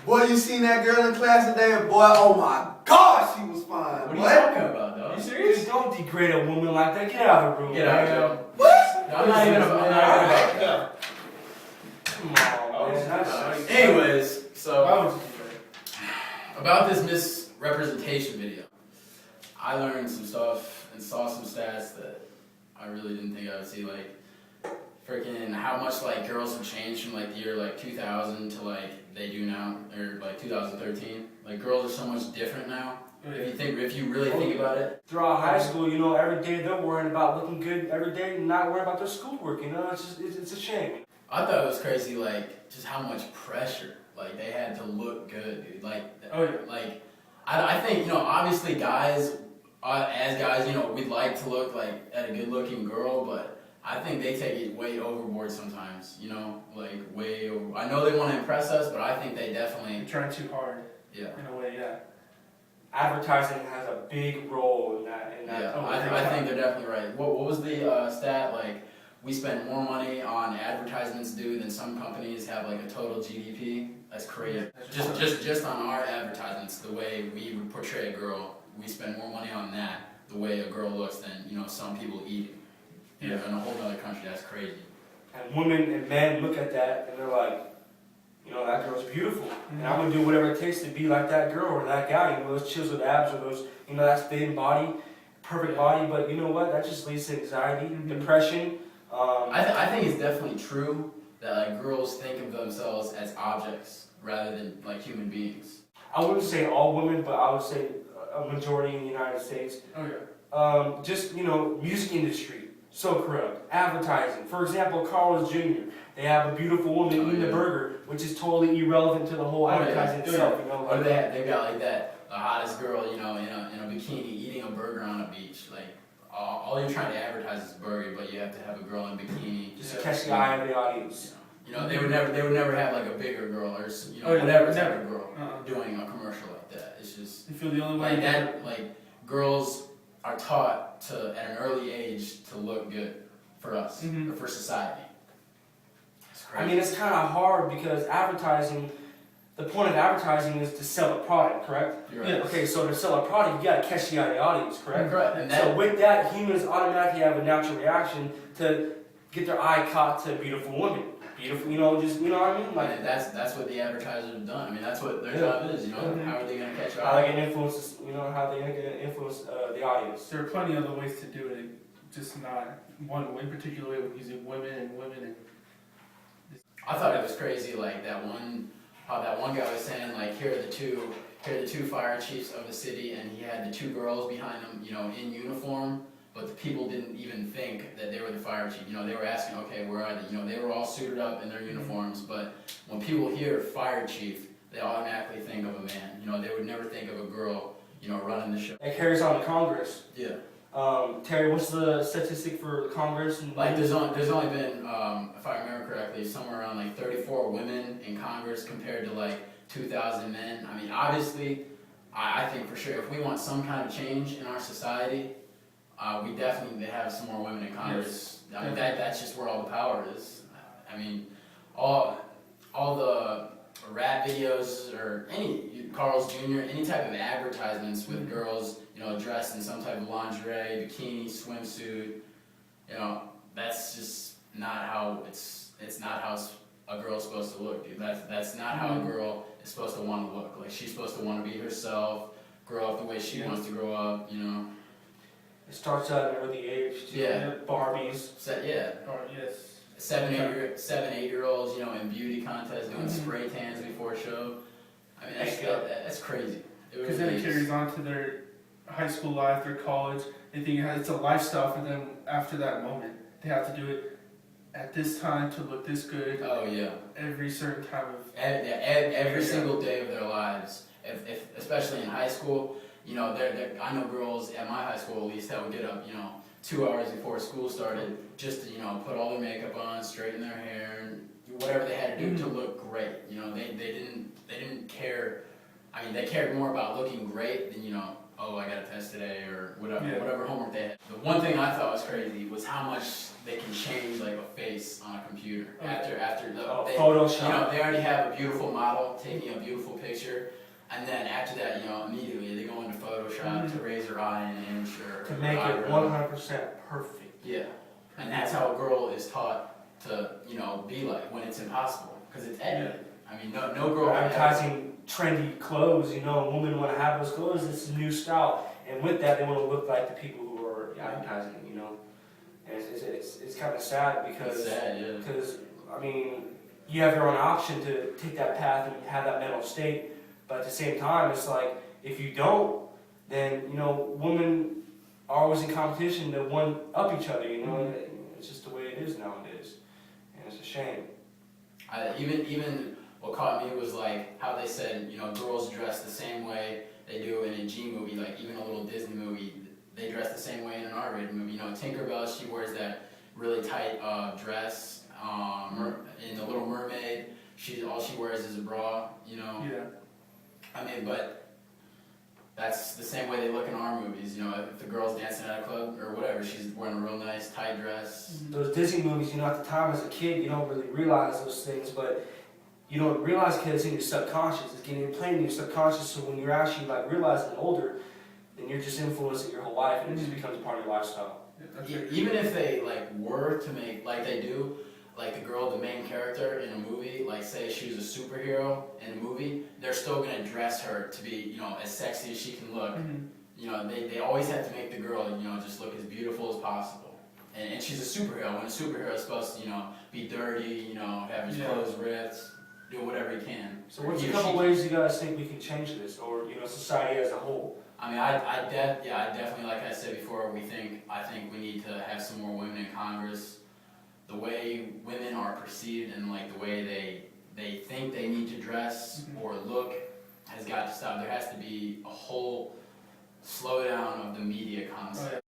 Boy, you seen that girl in class today? Boy, oh my God, she was fine. What are you talking about, though? Are you serious? Don't degrade a woman like that. Get out of the room. Get out, man. Joe. What? I'm not even about that. Come on, man. That's Anyways, Why so would you do that? about this misrepresentation video, I learned some stuff and saw some stats that I really didn't think I would see. Like, freaking how much like girls have changed from like the year like 2000 to like they do now, or like 2013. Like girls are so much different now. If you really think about it. Throughout high school, you know, every day they're worrying about looking good every day and not worrying about their schoolwork, you know? It's just, it's a shame. I thought it was crazy, like, just how much pressure, like, they had to look good, dude. Like, I think, you know, obviously guys, as guys, you know, we'd like to look, like, at a good-looking girl, but I think they take it way overboard sometimes, you know? Like, way over. I know they want to impress us, but I think they definitely... You're trying too hard. Yeah. In a way, yeah. Advertising has a big role in that. Yeah, I think they're definitely right. What was the stat, like, we spend more money on advertisements due than some companies have like a total GDP. That's crazy. Just on our advertisements, the way we would portray a girl, we spend more money on that, the way a girl looks, than, you know, some people eat. You know, in a whole other country. That's crazy. And women and men look at that and they're like, you know, that girl's beautiful, and I'm gonna do whatever it takes to be like that girl or that guy. You know, those chiseled abs or those, you know, that thin body, perfect body. But you know what? That just leads to anxiety, depression. I think it's definitely true that like girls think of themselves as objects rather than like human beings. I wouldn't say all women, but I would say a majority in the United States. Oh yeah. Just, you know, music industry, so corrupt. Advertising, for example, Carl's Jr. They have a beautiful woman eating a burger, which is totally irrelevant to the whole advertising itself. You know, or they've got like that the hottest girl, you know, in a bikini eating a burger on a beach, like. All you're trying to advertise is burger, but you have to have a girl in a bikini. Just to catch the eye of the audience. You know, they would never have like a bigger girl or, you know, whatever type of girl doing a commercial like that. It's just you feel the only like way that. Like girls are taught to at an early age to look good for us or for society. It's crazy. I mean, it's kind of hard because advertising. The point of advertising is to sell a product, correct? You're right. Yeah. Okay, so to sell a product, you gotta catch the eye of the audience, correct? Correct. And so with that, humans automatically have a natural reaction to get their eye caught to a beautiful woman. Beautiful, you know, just, you know what I mean? Like, and that's what the advertisers have done. I mean, that's what their job is. You know, how are they gonna catch your how they eye? can influence, you know, how they can influence the audience. there are plenty of other ways to do it, just not one way, particularly with using women and. I thought it was crazy, like that one guy was saying, like, here are the two fire chiefs of the city, and he had the two girls behind him, you know, in uniform, but the people didn't even think that they were the fire chief. You know, they were asking, okay, where are they? You know, they were all suited up in their uniforms, but when people hear fire chief, they automatically think of a man. You know, they would never think of a girl, you know, running the show. It carries on to Congress. Yeah. Terry, what's the statistic for Congress? And Like, there's only been, if I remember correctly, somewhere around like 34 women in Congress compared to like 2,000 men. I mean, obviously, I think for sure if we want some kind of change in our society, we definitely need to have some more women in Congress. Yes. I mean, that's just where all the power is. I mean, all the rap videos or any Carl's Jr., any type of advertisements with girls, you know, dressed in some type of lingerie, bikini, swimsuit, you know, that's just not how it's not how a girl's supposed to look, dude. That's not how a girl is supposed to want to look. Like, she's supposed to want to be herself, grow up the way she wants to grow up, you know. It starts at an early age, too. Yeah. Barbies. Yes. 7, 8-year-olds, you know, in beauty contests doing spray tans before a show. I mean, that's crazy. Because then it carries on to their high school life, their college. They think it's a lifestyle for them after that moment. They have to do it at this time to look this good. Oh yeah. Every certain time of. Every single day of their lives. If especially in high school, you know, I know girls at my high school at least that would get up, you know, 2 hours before school started just to, you know, put all their makeup on, straighten their hair, and whatever they had to do to look great. You know, they didn't care. I mean, they cared more about looking great than, you know, oh, I got a test today, or whatever, Yeah. whatever homework they had. The one thing I thought was crazy was how much they can change like a face on a computer Okay. after Oh, they, Photoshop. you know, they already have a beautiful model taking a beautiful picture, and then after that, you know, immediately they go into Photoshop to raise her eye an inch or To make it eyebrow. 100% perfect. Yeah, and that's how a girl is taught to, you know, be like when it's impossible because it's edited. I mean, no girl can ever- Advertising trendy clothes, you know, women want to have those clothes, it's a new style. And with that, they want to look like the people who are advertising, you know. And it's kind of sad It's because, sad, yeah. because, I mean, you have your own option to take that path and have that mental state. But at the same time, it's like, if you don't, then, you know, women are always in competition to one up each other, you know. And it's just the way it is nowadays. And it's a shame. Even what caught me was like how they said, you know, girls dress the same way they do in a G movie, like even a little Disney movie, they dress the same way in an R-rated movie. You know, Tinkerbell, she wears that really tight dress. In The Little Mermaid, all she wears is a bra. You know, Yeah. I mean, but that's the same way they look in our movies. You know, if the girl's dancing at a club or whatever, she's wearing a real nice tight dress. Those Disney movies, you know, at the time as a kid, you don't really realize those things, but you don't realize because it's in your subconscious. It's getting implanted in your subconscious, so when you're actually like realizing it older, then you're just influencing your whole life, and it just becomes part of your lifestyle. Yeah, that's very true. Even if they like were to make like they do, like the girl, the main character in a movie, like say she was a superhero in a movie, they're still gonna dress her to be, you know, as sexy as she can look. Mhm. You know, they always have to make the girl, you know, just look as beautiful as possible. And she's a superhero. When a superhero is supposed to, you know, be dirty, you know, have his Yeah. clothes ripped, do whatever he can. So what's He a or couple she- ways you guys think we can change this, or you know, society as a whole? I mean, I definitely, like I said before, I think we need to have some more women in Congress. The way women are perceived and like the way they think they need to dress or look has got to stop. There has to be a whole slowdown of the media concept.